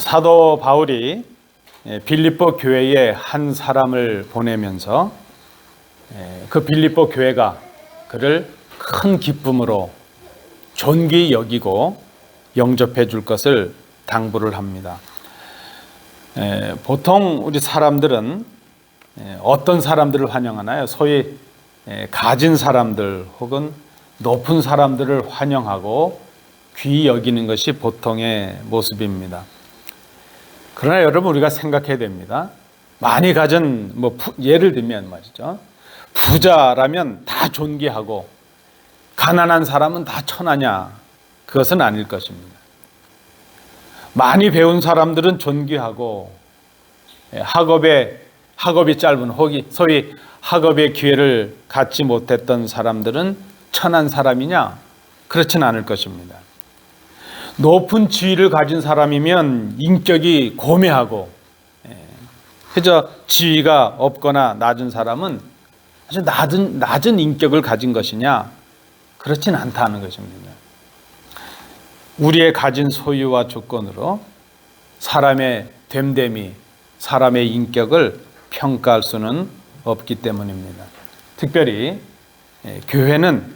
사도 바울이 빌립보 교회에 한 사람을 보내면서 그 빌립보 교회가 그를 큰 기쁨으로 존귀히 여기고 영접해 줄 것을 당부를 합니다. 보통 우리 사람들은 어떤 사람들을 환영하나요? 소위 가진 사람들 혹은 높은 사람들을 환영하고 귀히 여기는 것이 보통의 모습입니다. 그러나 여러분, 우리가 생각해야 됩니다. 많이 가진, 예를 들면 말이죠, 부자라면 다 존귀하고 가난한 사람은 다 천하냐? 그것은 아닐 것입니다. 많이 배운 사람들은 존귀하고 학업이 짧은, 소위 학업의 기회를 갖지 못했던 사람들은 천한 사람이냐? 그렇진 않을 것입니다. 높은 지위를 가진 사람이면 인격이 고매하고, 그저 지위가 없거나 낮은 사람은 아주 낮은 인격을 가진 것이냐? 그렇진 않다는 것입니다. 우리의 가진 소유와 조건으로 사람의 됨됨이, 사람의 인격을 평가할 수는 없기 때문입니다. 특별히 교회는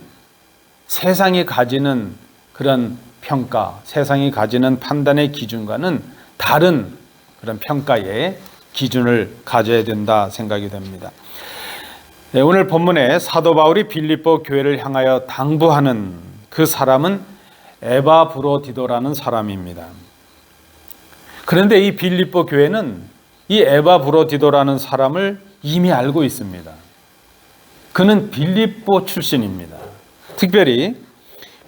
세상이 가지는 그런 평가, 세상이 가지는 판단의 기준과는 다른 그런 평가의 기준을 가져야 된다 생각이 됩니다. 오늘 본문에 사도 바울이 빌립보 교회를 향하여 당부하는 그 사람은 에바브로디도라는 사람입니다. 그런데 이 빌립보 교회는 이 에바브로디도라는 사람을 이미 알고 있습니다. 그는 빌립보 출신입니다. 특별히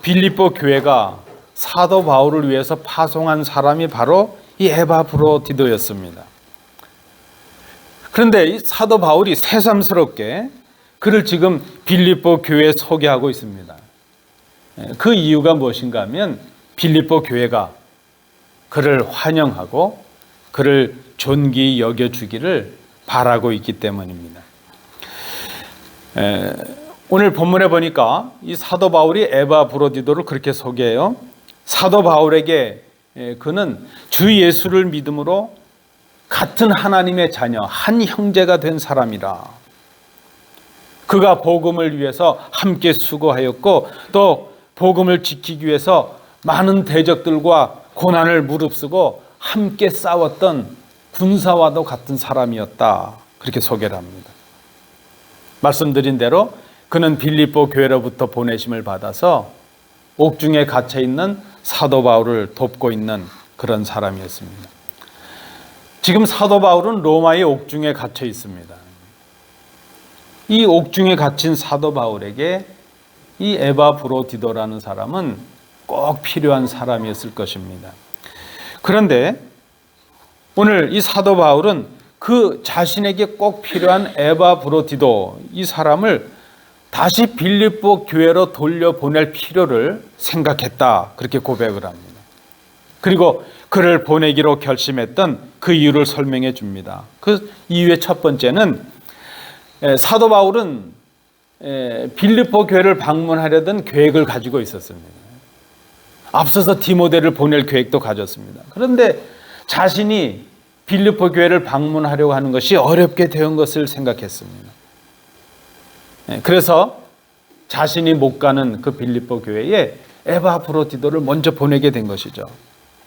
빌립보 교회가 사도 바울을 위해서 파송한 사람이 바로 이 에바브로디도였습니다. 그런데 이 사도 바울이 새삼스럽게 그를 지금 빌립보 교회에 소개하고 있습니다. 그 이유가 무엇인가 하면 빌립보 교회가 그를 환영하고 그를 존귀히 여겨주기를 바라고 있기 때문입니다. 오늘 본문에 보니까 이 사도 바울이 에바브로디도를 그렇게 소개해요. 사도 바울에게 그는 주 예수를 믿음으로 같은 하나님의 자녀, 한 형제가 된 사람이라. 그가 복음을 위해서 함께 수고하였고 또 복음을 지키기 위해서 많은 대적들과 고난을 무릅쓰고 함께 싸웠던 군사와도 같은 사람이었다. 그렇게 소개를 합니다. 말씀드린 대로 그는 빌립보 교회로부터 보내심을 받아서 옥중에 갇혀 있는 사도 바울을 돕고 있는 그런 사람이었습니다. 지금 사도 바울은 로마의 옥중에 갇혀 있습니다. 이 옥중에 갇힌 사도 바울에게 이 에바브로디도라는 사람은 꼭 필요한 사람이었을 것입니다. 그런데 오늘 이 사도 바울은 그 자신에게 꼭 필요한 에바브로디도, 이 사람을 다시 빌립보 교회로 돌려보낼 필요를 생각했다. 그렇게 고백을 합니다. 그리고 그를 보내기로 결심했던 그 이유를 설명해 줍니다. 그 이유의 첫 번째는 사도 바울은 빌립보 교회를 방문하려던 계획을 가지고 있었습니다. 앞서서 디모데를 보낼 계획도 가졌습니다. 그런데 자신이 빌립보 교회를 방문하려고 하는 것이 어렵게 되는 것을 생각했습니다. 그래서 자신이 못 가는 그 빌립보 교회에 에바브로디도를 먼저 보내게 된 것이죠.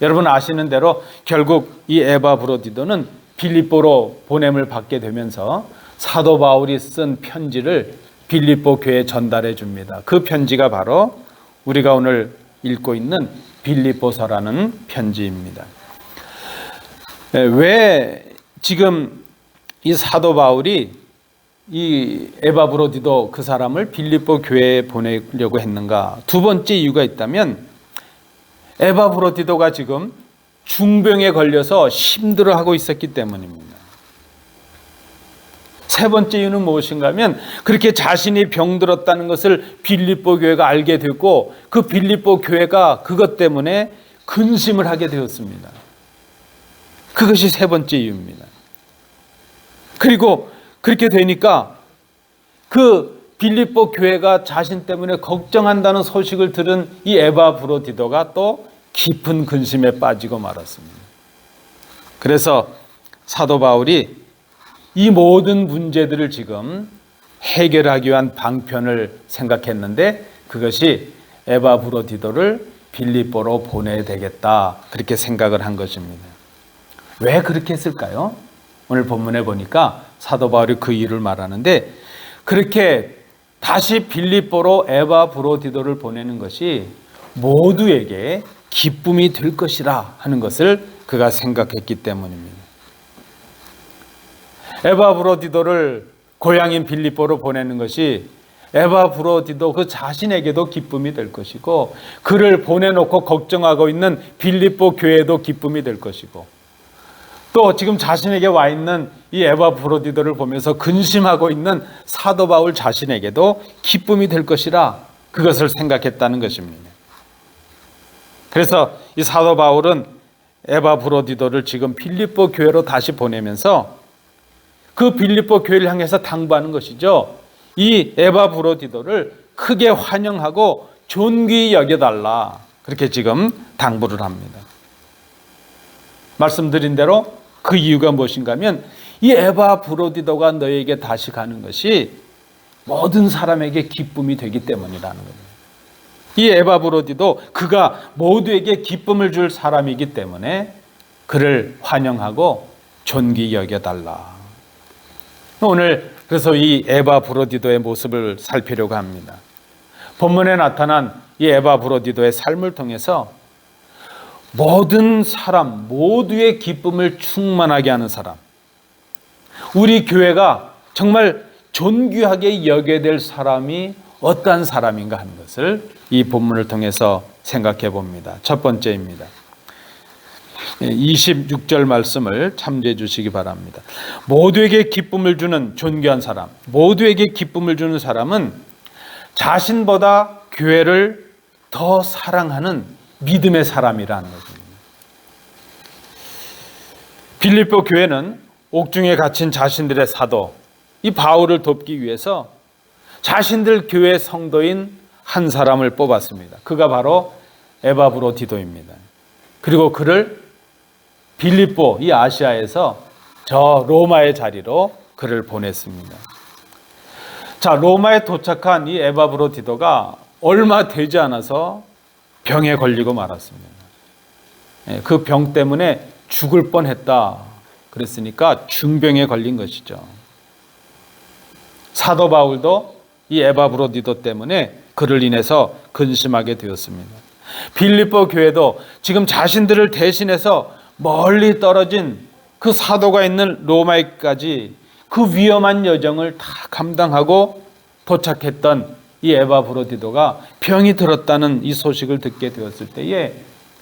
여러분 아시는 대로 결국 이 에바브로디도는 빌립보로 보냄을 받게 되면서 사도 바울이 쓴 편지를 빌립보 교회에 전달해 줍니다. 그 편지가 바로 우리가 오늘 읽고 있는 빌립보서라는 편지입니다. 왜 지금 이 사도 바울이 이 에바브로디도 그 사람을 빌립보 교회에 보내려고 했는가? 두 번째 이유가 있다면 에바브로디도가 지금 중병에 걸려서 힘들어하고 있었기 때문입니다. 세 번째 이유는 무엇인가 하면 그렇게 자신이 병들었다는 것을 빌립보 교회가 알게 됐고 그 빌립보 교회가 그것 때문에 근심을 하게 되었습니다. 그것이 세 번째 이유입니다. 그리고 그렇게 되니까 그 빌립보 교회가 자신 때문에 걱정한다는 소식을 들은 이 에바브로디도가 또 깊은 근심에 빠지고 말았습니다. 그래서 사도 바울이 이 모든 문제들을 지금 해결하기 위한 방편을 생각했는데 그것이 에바브로디도를 빌립보로 보내야 되겠다, 그렇게 생각을 한 것입니다. 왜 그렇게 했을까요? 오늘 본문에 보니까 사도 바울이 그 이유를 말하는데, 그렇게 다시 빌립보로 에바브로디도를 보내는 것이 모두에게 기쁨이 될 것이라 하는 것을 그가 생각했기 때문입니다. 에바브로디도를 고향인 빌립보로 보내는 것이 에바브로디도 그 자신에게도 기쁨이 될 것이고, 그를 보내놓고 걱정하고 있는 빌립보 교회도 기쁨이 될 것이고, 또 지금 자신에게 와 있는 이 에바브로디도를 보면서 근심하고 있는 사도 바울 자신에게도 기쁨이 될 것이라 그것을 생각했다는 것입니다. 그래서 이 사도 바울은 에바브로디도를 지금 빌립보 교회로 다시 보내면서 그 빌립보 교회를 향해서 당부하는 것이죠. 이 에바브로디도를 크게 환영하고 존귀히 여겨달라, 그렇게 지금 당부를 합니다. 말씀드린 대로 그 이유가 무엇인가 하면, 이 에바브로디도가 너에게 다시 가는 것이 모든 사람에게 기쁨이 되기 때문이라는 겁니다. 이 에바브로디도 그가 모두에게 기쁨을 줄 사람이기 때문에 그를 환영하고 존귀히 여겨달라. 오늘 그래서 이 에바브로디도의 모습을 살피려고 합니다. 본문에 나타난 이 에바브로디도의 삶을 통해서 모든 사람 모두의 기쁨을 충만하게 하는 사람, 우리 교회가 정말 존귀하게 여겨야 될 사람이 어떠한 사람인가 하는 것을 이 본문을 통해서 생각해 봅니다. 첫 번째입니다. 26절 말씀을 참조해 주시기 바랍니다. 모두에게 기쁨을 주는 존귀한 사람, 모두에게 기쁨을 주는 사람은 자신보다 교회를 더 사랑하는 믿음의 사람이라는 것입니다. 빌립보 교회는 옥중에 갇힌 자신들의 사도 이 바울을 돕기 위해서 자신들 교회 성도인 한 사람을 뽑았습니다. 그가 바로 에바브로디도입니다. 그리고 그를 빌립보 이 아시아에서 저 로마의 자리로 그를 보냈습니다. 자, 로마에 도착한 이 에바브로디도가 얼마 되지 않아서 병에 걸리고 말았습니다. 그 병 때문에 죽을 뻔했다 그랬으니까 중병에 걸린 것이죠. 사도 바울도 이 에바브로디도 때문에 그를 인해서 근심하게 되었습니다. 빌립보 교회도 지금 자신들을 대신해서 멀리 떨어진 그 사도가 있는 로마에까지 그 위험한 여정을 다 감당하고 도착했던 이 에바브로디도가 병이 들었다는 이 소식을 듣게 되었을 때에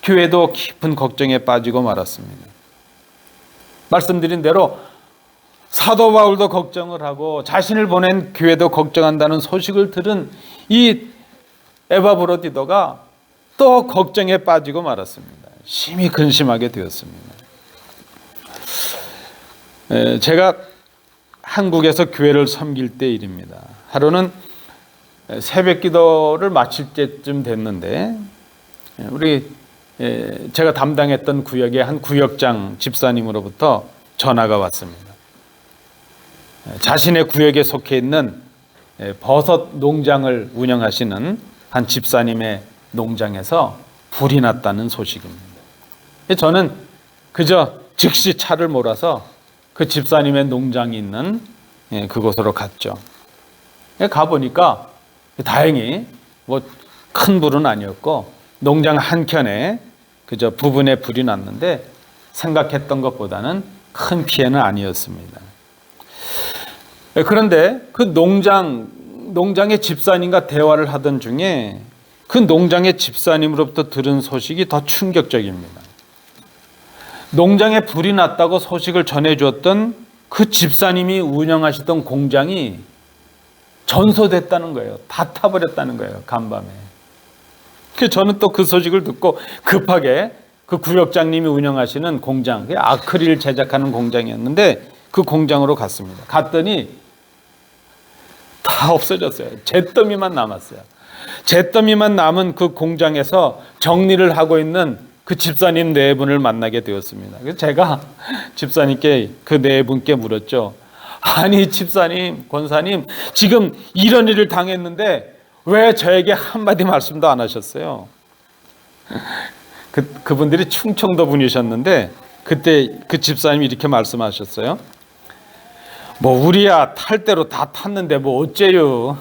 교회도 깊은 걱정에 빠지고 말았습니다. 말씀드린 대로 사도 바울도 걱정을 하고 자신을 보낸 교회도 걱정한다는 소식을 들은 이 에바브로디도가 또 걱정에 빠지고 말았습니다. 심히 근심하게 되었습니다. 제가 한국에서 교회를 섬길 때 일입니다. 하루는 새벽 기도를 마칠 때쯤 됐는데 제가 담당했던 구역의 한 구역장 집사님으로부터 전화가 왔습니다. 자신의 구역에 속해 있는 버섯 농장을 운영하시는 한 집사님의 농장에서 불이 났다는 소식입니다. 저는 그저 즉시 차를 몰아서 그 집사님의 농장이 있는 그곳으로 갔죠. 가보니까 다행히 뭐 큰 불은 아니었고 농장 한켠에 그저 부분에 불이 났는데 생각했던 것보다는 큰 피해는 아니었습니다. 그런데 그 농장의 집사님과 대화를 하던 중에 그 농장의 집사님으로부터 들은 소식이 더 충격적입니다. 농장에 불이 났다고 소식을 전해주었던 그 집사님이 운영하시던 공장이 전소됐다는 거예요. 다 타버렸다는 거예요. 간밤에. 저는 또 그 소식을 듣고 급하게 그 구역장님이 운영하시는 공장, 아크릴 제작하는 공장이었는데 그 공장으로 갔습니다. 갔더니 다 없어졌어요. 잿더미만 남았어요. 잿더미만 남은 그 공장에서 정리를 하고 있는 그 집사님 네 분을 만나게 되었습니다. 그래서 제가 집사님께 그 네 분께 물었죠. 아니 집사님, 권사님, 지금 이런 일을 당했는데 왜 저에게 한마디 말씀도 안 하셨어요? 그분들이 충청도 분이셨는데 그때 그 집사님이 이렇게 말씀하셨어요. 뭐 우리야 탈 대로 다 탔는데 뭐 어째요.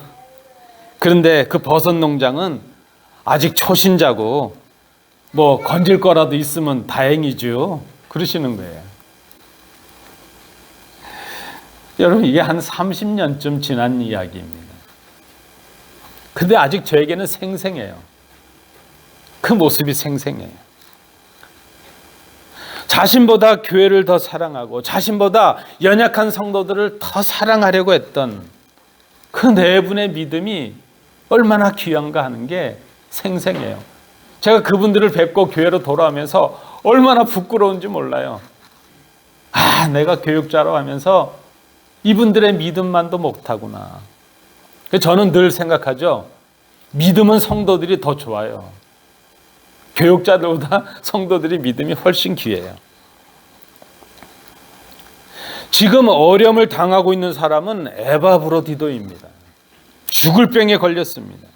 그런데 그 버섯 농장은 아직 초신자고 뭐 건질 거라도 있으면 다행이죠. 그러시는 거예요. 여러분 이게 한 30년쯤 지난 이야기입니다. 근데 아직 저에게는 생생해요. 그 모습이 생생해요. 자신보다 교회를 더 사랑하고 자신보다 연약한 성도들을 더 사랑하려고 했던 그 네 분의 믿음이 얼마나 귀한가 하는 게 생생해요. 제가 그분들을 뵙고 교회로 돌아오면서 얼마나 부끄러운지 몰라요. 아, 내가 교육자로 하면서 이분들의 믿음만도 못하구나. 저는 늘 생각하죠. 믿음은 성도들이 더 좋아요. 교육자들보다 성도들이 믿음이 훨씬 귀해요. 지금 어려움을 당하고 있는 사람은 에바브로디도입니다. 죽을 병에 걸렸습니다.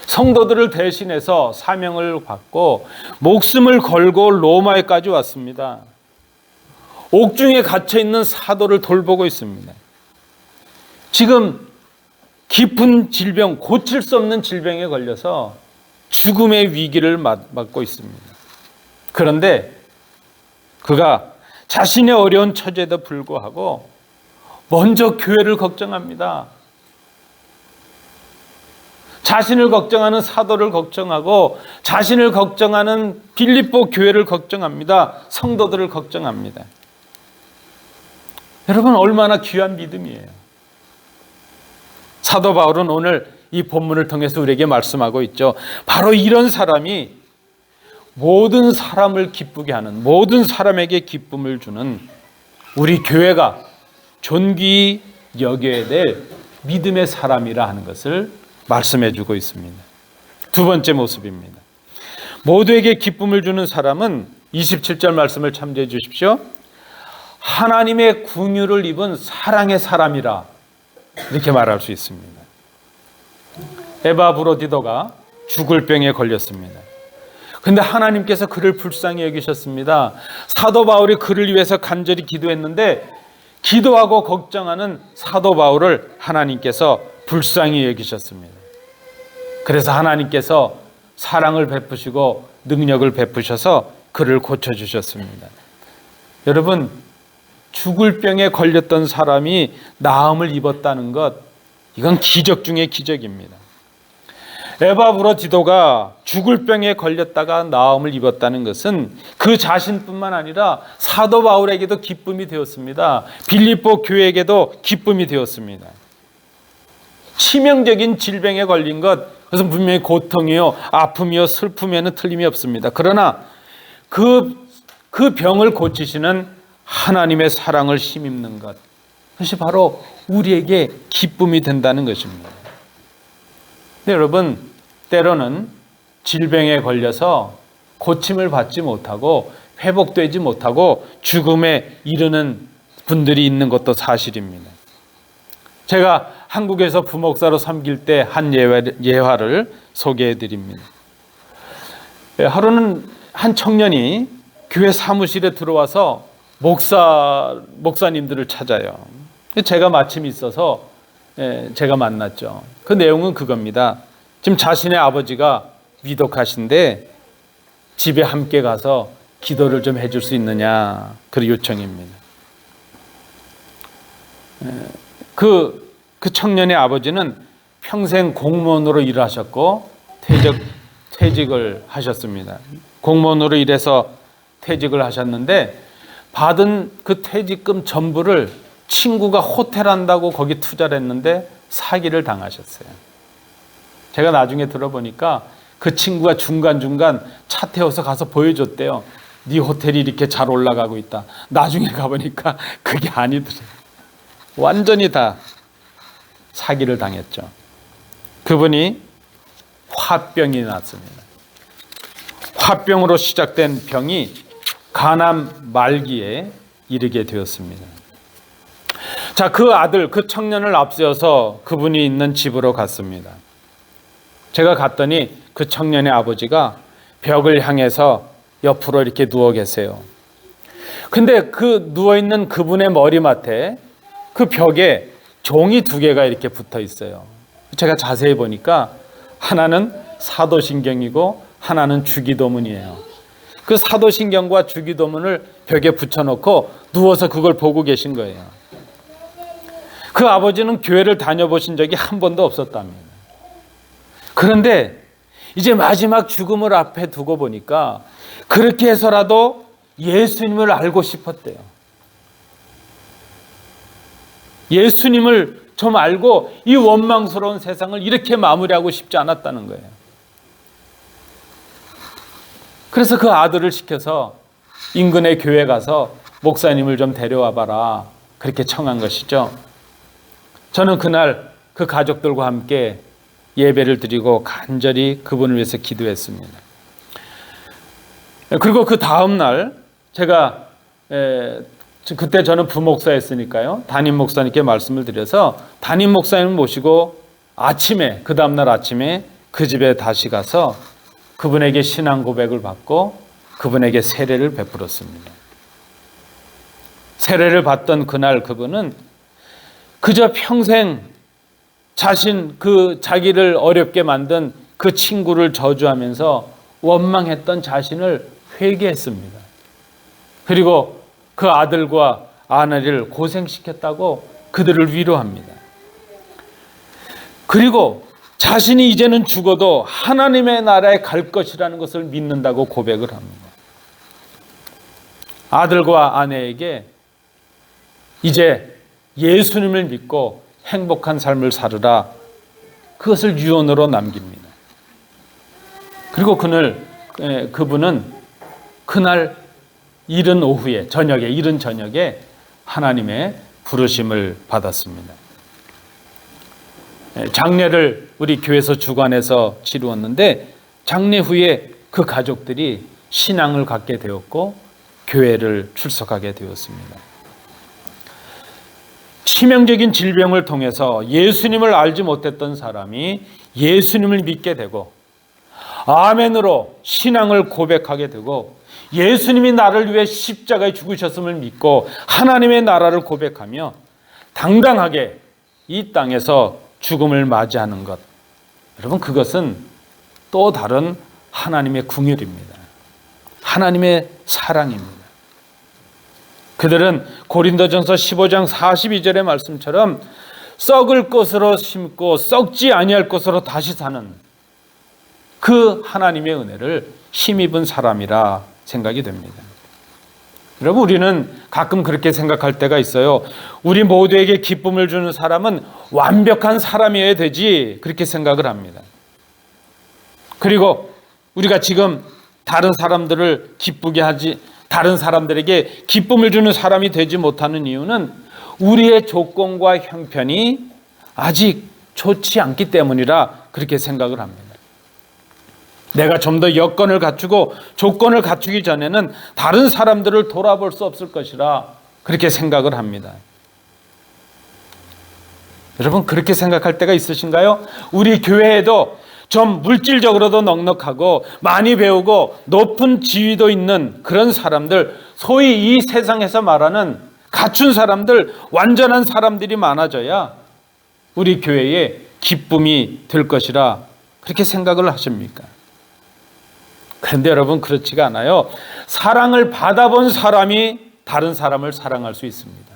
성도들을 대신해서 사명을 받고 목숨을 걸고 로마에까지 왔습니다. 옥중에 갇혀 있는 사도를 돌보고 있습니다. 지금 깊은 질병, 고칠 수 없는 질병에 걸려서 죽음의 위기를 맞고 있습니다. 그런데 그가 자신의 어려운 처지에도 불구하고 먼저 교회를 걱정합니다. 자신을 걱정하는 사도를 걱정하고 자신을 걱정하는 빌립보 교회를 걱정합니다. 성도들을 걱정합니다. 여러분 얼마나 귀한 믿음이에요. 사도 바울은 오늘 이 본문을 통해서 우리에게 말씀하고 있죠. 바로 이런 사람이 모든 사람을 기쁘게 하는, 모든 사람에게 기쁨을 주는 우리 교회가 존귀히 여겨야 될 믿음의 사람이라 하는 것을 말씀해 주고 있습니다. 두 번째 모습입니다. 모두에게 기쁨을 주는 사람은 27절 말씀을 참조해 주십시오. 하나님의 긍휼을 입은 사랑의 사람이라 이렇게 말할 수 있습니다. 에바브로디도가 죽을 병에 걸렸습니다. 그런데 하나님께서 그를 불쌍히 여기셨습니다. 사도 바울이 그를 위해서 간절히 기도했는데 기도하고 걱정하는 사도 바울을 하나님께서 불쌍히 여기셨습니다. 그래서 하나님께서 사랑을 베푸시고 능력을 베푸셔서 그를 고쳐주셨습니다. 여러분 죽을 병에 걸렸던 사람이 나음을 입었다는 것, 이건 기적 중의 기적입니다. 에바브로디도가 죽을 병에 걸렸다가 나음을 입었다는 것은 그 자신뿐만 아니라 사도 바울에게도 기쁨이 되었습니다. 빌립보 교회에게도 기쁨이 되었습니다. 치명적인 질병에 걸린 것, 그것은 분명히 고통이요, 아픔이요, 슬픔에는 틀림이 없습니다. 그러나 그 병을 고치시는 하나님의 사랑을 힘입는 것, 그것이 바로 우리에게 기쁨이 된다는 것입니다. 네, 여러분, 때로는 질병에 걸려서 고침을 받지 못하고 회복되지 못하고 죽음에 이르는 분들이 있는 것도 사실입니다. 제가 한국에서 부목사로 섬길 때 한 예화를 소개해 드립니다. 하루는 한 청년이 교회 사무실에 들어와서 목사님들을 찾아요. 제가 마침 있어서 제가 만났죠. 그 내용은 그겁니다. 지금 자신의 아버지가 위독하신데 집에 함께 가서 기도를 좀 해줄 수 있느냐, 그 요청입니다. 그 청년의 아버지는 평생 공무원으로 일하셨고 퇴직을 하셨습니다. 공무원으로 일해서 퇴직을 하셨는데 받은 그 퇴직금 전부를 친구가 호텔 한다고 거기 투자를 했는데 사기를 당하셨어요. 제가 나중에 들어보니까 그 친구가 중간중간 차 태워서 가서 보여줬대요. 네 호텔이 이렇게 잘 올라가고 있다. 나중에 가보니까 그게 아니더래요. 완전히 다 사기를 당했죠. 그분이 화병이 났습니다. 화병으로 시작된 병이 간암 말기에 이르게 되었습니다. 자, 그 아들, 그 청년을 앞세워서 그분이 있는 집으로 갔습니다. 제가 갔더니 그 청년의 아버지가 벽을 향해서 옆으로 이렇게 누워 계세요. 근데 그 누워있는 그분의 머리맡에 그 벽에 종이 2개가 이렇게 붙어 있어요. 제가 자세히 보니까 하나는 사도신경이고 하나는 주기도문이에요. 그 사도신경과 주기도문을 벽에 붙여놓고 누워서 그걸 보고 계신 거예요. 그 아버지는 교회를 다녀보신 적이 한 번도 없었답니다. 그런데 이제 마지막 죽음을 앞에 두고 보니까 그렇게 해서라도 예수님을 알고 싶었대요. 예수님을 좀 알고 이 원망스러운 세상을 이렇게 마무리하고 싶지 않았다는 거예요. 그래서 그 아들을 시켜서 인근의 교회 가서 목사님을 좀 데려와 봐라, 그렇게 청한 것이죠. 저는 그날 그 가족들과 함께 예배를 드리고 간절히 그분을 위해서 기도했습니다. 그리고 그 다음 날 제가 그때 저는 부목사였으니까요, 담임 목사님께 말씀을 드려서 담임 목사님을 모시고 아침에, 그 다음 날 아침에 그 집에 다시 가서 그분에게 신앙 고백을 받고 그분에게 세례를 베풀었습니다. 세례를 받던 그날 그분은 그저 평생 자기를 어렵게 만든 그 친구를 저주하면서 원망했던 자신을 회개했습니다. 그리고 그 아들과 아내를 고생시켰다고 그들을 위로합니다. 그리고 자신이 이제는 죽어도 하나님의 나라에 갈 것이라는 것을 믿는다고 고백을 합니다. 아들과 아내에게 이제 예수님을 믿고 행복한 삶을 살으라, 그것을 유언으로 남깁니다. 그리고 그분은 그날 이른 오후에, 이른 저녁에 하나님의 부르심을 받았습니다. 장례를 우리 교회에서 주관해서 치루었는데 장례 후에 그 가족들이 신앙을 갖게 되었고 교회를 출석하게 되었습니다. 치명적인 질병을 통해서 예수님을 알지 못했던 사람이 예수님을 믿게 되고 아멘으로 신앙을 고백하게 되고 예수님이 나를 위해 십자가에 죽으셨음을 믿고 하나님의 나라를 고백하며 당당하게 이 땅에서 죽음을 맞이하는 것, 여러분, 그것은 또 다른 하나님의 긍휼입니다. 하나님의 사랑입니다. 그들은 고린도전서 15장 42절의 말씀처럼 썩을 것으로 심고 썩지 아니할 것으로 다시 사는 그 하나님의 은혜를 힘입은 사람이라 생각이 됩니다. 여러분, 우리는 가끔 그렇게 생각할 때가 있어요. 우리 모두에게 기쁨을 주는 사람은 완벽한 사람이어야 되지, 그렇게 생각을 합니다. 그리고 우리가 지금 다른 사람들에게 기쁨을 주는 사람이 되지 못하는 이유는 우리의 조건과 형편이 아직 좋지 않기 때문이라 그렇게 생각을 합니다. 내가 좀 더 여건을 갖추고 조건을 갖추기 전에는 다른 사람들을 돌아볼 수 없을 것이라 그렇게 생각을 합니다. 여러분, 그렇게 생각할 때가 있으신가요? 우리 교회에도 좀 물질적으로도 넉넉하고 많이 배우고 높은 지위도 있는 그런 사람들, 소위 이 세상에서 말하는 갖춘 사람들, 완전한 사람들이 많아져야 우리 교회에 기쁨이 될 것이라 그렇게 생각을 하십니까? 그런데 여러분, 그렇지가 않아요. 사랑을 받아본 사람이 다른 사람을 사랑할 수 있습니다.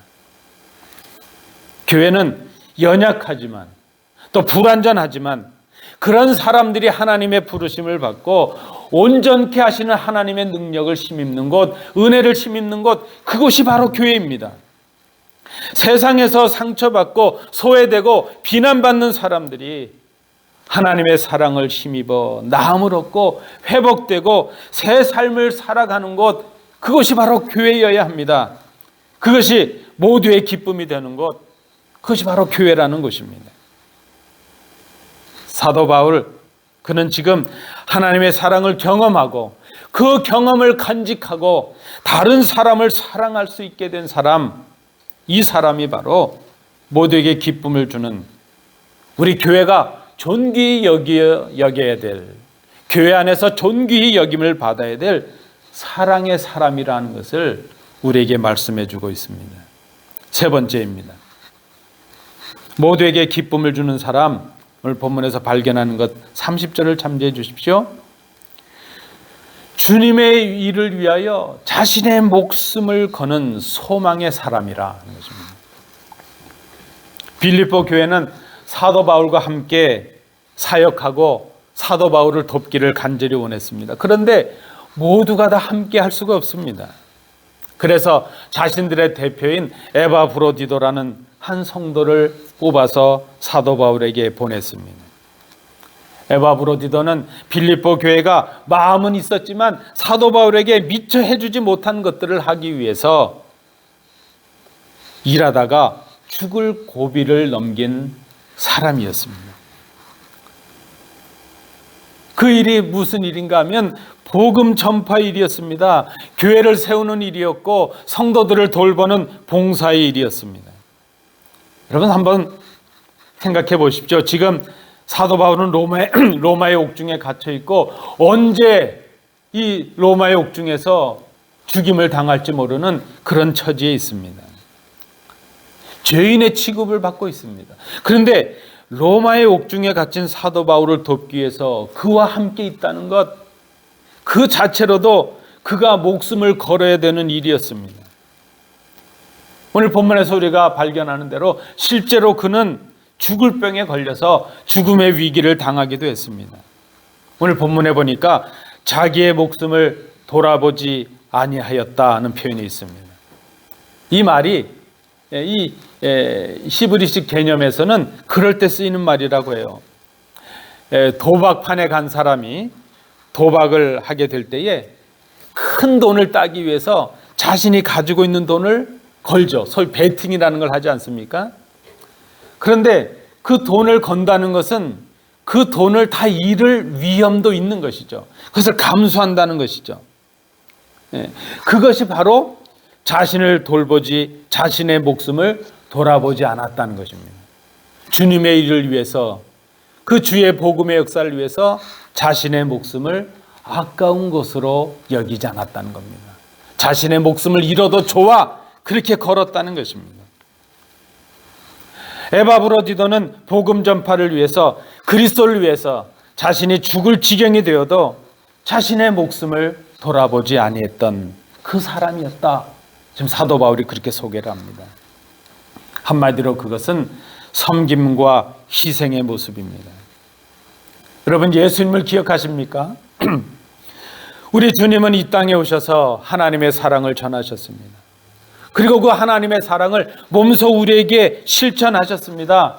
교회는 연약하지만 또 불완전하지만 그런 사람들이 하나님의 부르심을 받고 온전케 하시는 하나님의 능력을 힘입는 곳, 은혜를 힘입는 곳, 그곳이 바로 교회입니다. 세상에서 상처받고 소외되고 비난받는 사람들이 하나님의 사랑을 힘입어 나음을 얻고 회복되고 새 삶을 살아가는 곳, 그것이 바로 교회여야 합니다. 그것이 모두의 기쁨이 되는 곳, 그것이 바로 교회라는 것입니다. 사도 바울, 그는 지금 하나님의 사랑을 경험하고 그 경험을 간직하고 다른 사람을 사랑할 수 있게 된 사람, 이 사람이 바로 모두에게 기쁨을 주는, 우리 교회가 존귀히 여겨야 될, 교회 안에서 존귀히 여김을 받아야 될 사랑의 사람이라는 것을 우리에게 말씀해 주고 있습니다. 세 번째입니다. 모두에게 기쁨을 주는 사람을 본문에서 발견하는 것, 30절을 참조해 주십시오. 주님의 일을 위하여 자신의 목숨을 거는 소망의 사람이라 하는 것입니다. 빌립보 교회는 사도 바울과 함께 사역하고 사도 바울을 돕기를 간절히 원했습니다. 그런데 모두가 다 함께 할 수가 없습니다. 그래서 자신들의 대표인 에바브로디도라는 한 성도를 뽑아서 사도 바울에게 보냈습니다. 에바브로디도는 빌립보 교회가 마음은 있었지만 사도 바울에게 미처 해주지 못한 것들을 하기 위해서 일하다가 죽을 고비를 넘긴 사람이었습니다. 그 일이 무슨 일인가 하면 복음 전파 일이었습니다. 교회를 세우는 일이었고 성도들을 돌보는 봉사의 일이었습니다. 여러분 한번 생각해 보십시오. 지금 사도 바울은 로마의 옥중에 갇혀 있고 언제 이 로마의 옥중에서 죽임을 당할지 모르는 그런 처지에 있습니다. 죄인의 취급을 받고 있습니다. 그런데 로마의 옥중에 갇힌 사도 바울을 돕기 위해서 그와 함께 있다는 것, 그 자체로도 그가 목숨을 걸어야 되는 일이었습니다. 오늘 본문에서 우리가 발견하는 대로 실제로 그는 죽을 병에 걸려서 죽음의 위기를 당하기도 했습니다. 오늘 본문에 보니까 자기의 목숨을 돌아보지 아니하였다는 표현이 있습니다. 이 말이 이 히브리식 개념에서는 그럴 때 쓰이는 말이라고 해요. 도박판에 간 사람이 도박을 하게 될 때에 큰 돈을 따기 위해서 자신이 가지고 있는 돈을 걸죠. 소위 베팅이라는 걸 하지 않습니까? 그런데 그 돈을 건다는 것은 그 돈을 다 잃을 위험도 있는 것이죠. 그것을 감수한다는 것이죠. 그것이 바로 자신을 돌보지, 자신의 목숨을 돌아보지 않았다는 것입니다. 주님의 일을 위해서, 그 주의 복음의 역사를 위해서 자신의 목숨을 아까운 것으로 여기지 않았다는 겁니다. 자신의 목숨을 잃어도 좋아, 그렇게 걸었다는 것입니다. 에바브로디도는 복음 전파를 위해서, 그리스도를 위해서 자신이 죽을 지경이 되어도 자신의 목숨을 돌아보지 아니했던 그 사람이었다. 지금 사도 바울이 그렇게 소개를 합니다. 한마디로 그것은 섬김과 희생의 모습입니다. 여러분 예수님을 기억하십니까? 우리 주님은 이 땅에 오셔서 하나님의 사랑을 전하셨습니다. 그리고 그 하나님의 사랑을 몸소 우리에게 실천하셨습니다.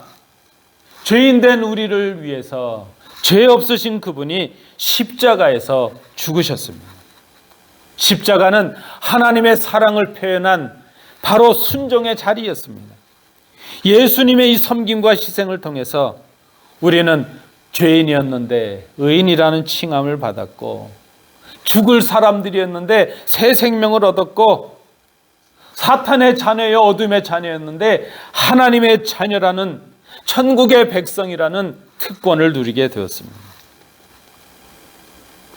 죄인된 우리를 위해서 죄 없으신 그분이 십자가에서 죽으셨습니다. 십자가는 하나님의 사랑을 표현한 바로 순종의 자리였습니다. 예수님의 이 섬김과 희생을 통해서 우리는 죄인이었는데 의인이라는 칭함을 받았고, 죽을 사람들이었는데 새 생명을 얻었고, 사탄의 자녀여 어둠의 자녀였는데 하나님의 자녀라는 천국의 백성이라는 특권을 누리게 되었습니다.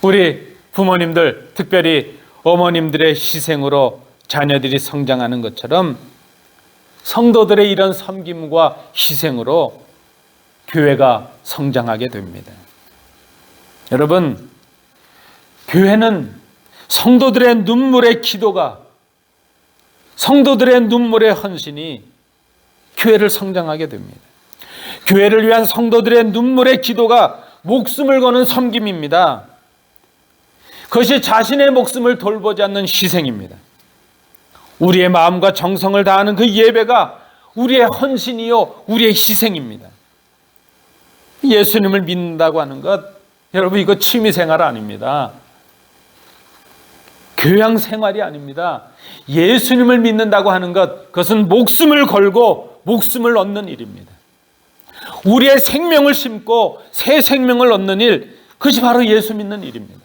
우리 부모님들, 특별히 어머님들의 희생으로 자녀들이 성장하는 것처럼 성도들의 이런 섬김과 희생으로 교회가 성장하게 됩니다. 여러분, 교회는 성도들의 눈물의 기도가, 성도들의 눈물의 헌신이 교회를 성장하게 됩니다. 교회를 위한 성도들의 눈물의 기도가 목숨을 거는 섬김입니다. 그것이 자신의 목숨을 돌보지 않는 희생입니다. 우리의 마음과 정성을 다하는 그 예배가 우리의 헌신이요, 우리의 희생입니다. 예수님을 믿는다고 하는 것, 여러분 이거 취미생활 아닙니다. 교양 생활이 아닙니다. 예수님을 믿는다고 하는 것, 그것은 목숨을 걸고 목숨을 얻는 일입니다. 우리의 생명을 심고 새 생명을 얻는 일, 그것이 바로 예수 믿는 일입니다.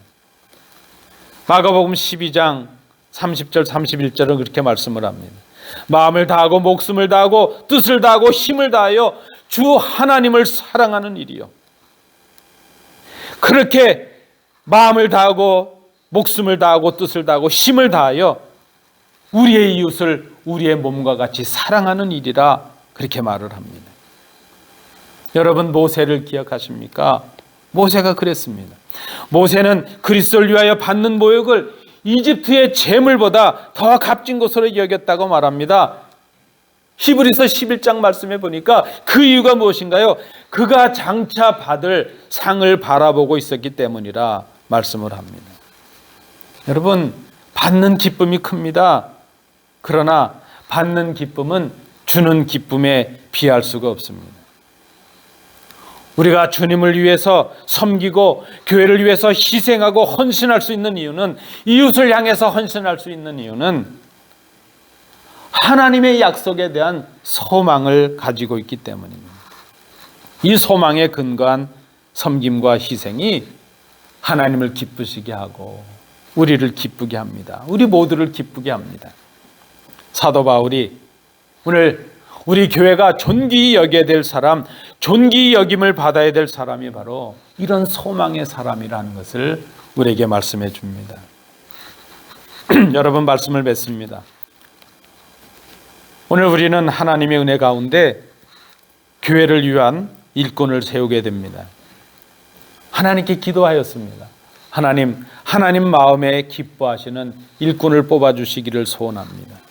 마가복음 12장 30절 31절은 그렇게 말씀을 합니다. 마음을 다하고 목숨을 다하고 뜻을 다하고 힘을 다하여 주 하나님을 사랑하는 일이요. 그렇게 마음을 다하고 목숨을 다하고 뜻을 다하고 힘을 다하여 우리의 이웃을 우리의 몸과 같이 사랑하는 일이라 그렇게 말을 합니다. 여러분, 모세를 기억하십니까? 모세가 그랬습니다. 모세는 그리스도를 위하여 받는 모욕을 이집트의 재물보다 더 값진 것으로 여겼다고 말합니다. 히브리서 11장 말씀에 보니까 그 이유가 무엇인가요? 그가 장차 받을 상을 바라보고 있었기 때문이라 말씀을 합니다. 여러분, 받는 기쁨이 큽니다. 그러나 받는 기쁨은 주는 기쁨에 비할 수가 없습니다. 우리가 주님을 위해서 섬기고 교회를 위해서 희생하고 헌신할 수 있는 이유는, 이웃을 향해서 헌신할 수 있는 이유는 하나님의 약속에 대한 소망을 가지고 있기 때문입니다. 이 소망에 근거한 섬김과 희생이 하나님을 기쁘시게 하고 우리를 기쁘게 합니다. 우리 모두를 기쁘게 합니다. 사도 바울이 오늘 우리 교회가 존귀히 여겨야 될 사람, 존귀히 여김을 받아야 될 사람이 바로 이런 소망의 사람이라는 것을 우리에게 말씀해 줍니다. 여러분, 말씀을 맺습니다. 오늘 우리는 하나님의 은혜 가운데 교회를 위한 일꾼을 세우게 됩니다. 하나님께 기도하였습니다. 하나님 마음에 기뻐하시는 일꾼을 뽑아주시기를 소원합니다.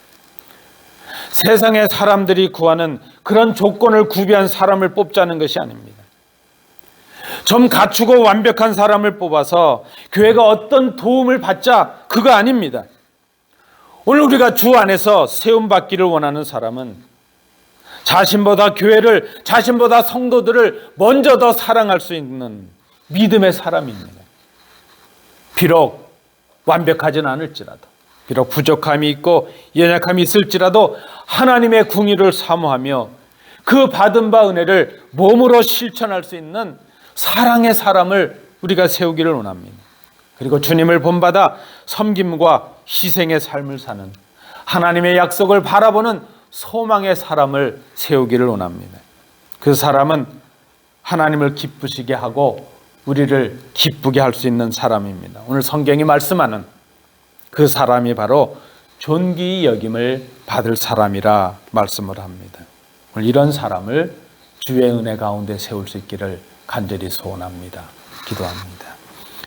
세상의 사람들이 구하는 그런 조건을 구비한 사람을 뽑자는 것이 아닙니다. 좀 갖추고 완벽한 사람을 뽑아서 교회가 어떤 도움을 받자, 그거 아닙니다. 오늘 우리가 주 안에서 세움받기를 원하는 사람은 자신보다 교회를, 자신보다 성도들을 먼저 더 사랑할 수 있는 믿음의 사람입니다. 비록 완벽하진 않을지라도, 비록 부족함이 있고 연약함이 있을지라도 하나님의 궁의를 사모하며 그 받은 바 은혜를 몸으로 실천할 수 있는 사랑의 사람을 우리가 세우기를 원합니다. 그리고 주님을 본받아 섬김과 희생의 삶을 사는, 하나님의 약속을 바라보는 소망의 사람을 세우기를 원합니다. 그 사람은 하나님을 기쁘시게 하고 우리를 기쁘게 할 수 있는 사람입니다. 오늘 성경이 말씀하는 그 사람이 바로 존귀히 여김을 받을 사람이라 말씀을 합니다. 오늘 이런 사람을 주의 은혜 가운데 세울 수 있기를 간절히 소원합니다. 기도합니다.